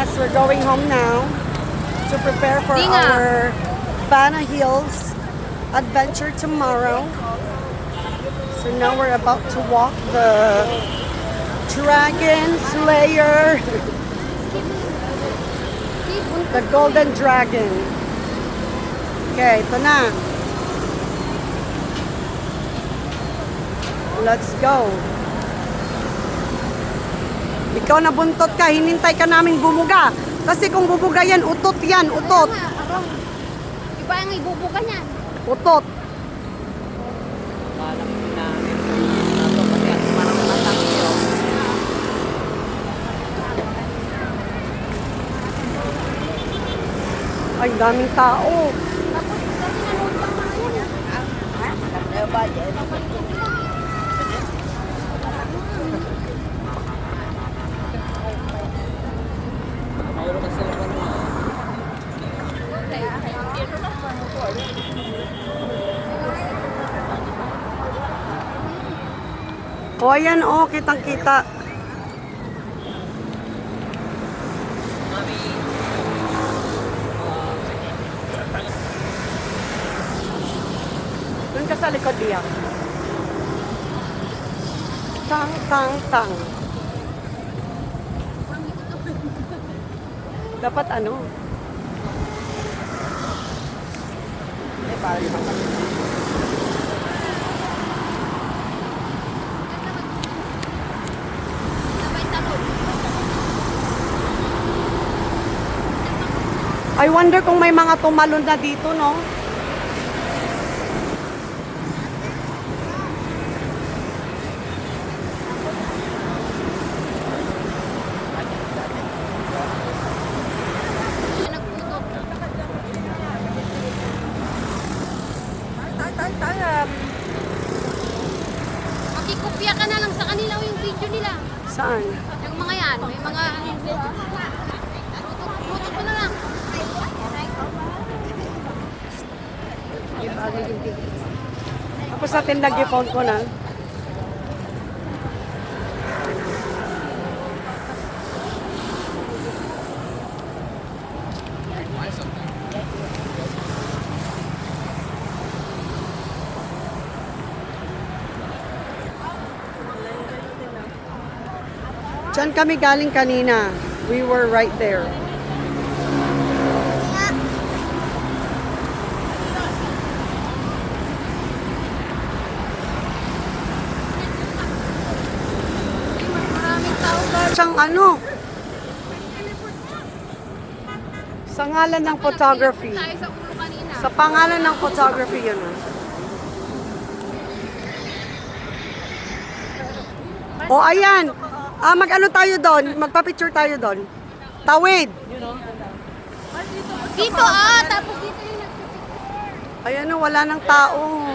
Yes, we're going home now to prepare for our Bana Hills adventure tomorrow. So now we're about to walk the Dragon Slayer, the Golden Dragon. Okay, ito na. Let's go. Ikaw na buntot ka, hinintay ka namin bumuga. Kasi kung bubuga yan, utot yan, utot. Iba ang ibubuga niyan. Utot. Ay, daming tao. O, ayan, o, kitang-kita. Doon ka sa likod diyan. Tang, tang, tang. Dapat ano? I wonder kung may mga tumalon na dito, no? Makikopya ka na lang sa kanila o yung video nila. Saan? Yung mga yan, may mga... Tutok ko na lang. Tapos natin nag-phone ko na. Diyan kami galing kanina. We were right there. Maraming tao ba? Siyang ano? Sa ngalan ng photography. Tayo sa ulo kanina. Sa pangalan ng photography yun. O ayan. Mag-ano tayo doon? Magpa-picture tayo doon. Tawid. Dito tapos dito yung nagpipicture. Ayan o, wala ng tao.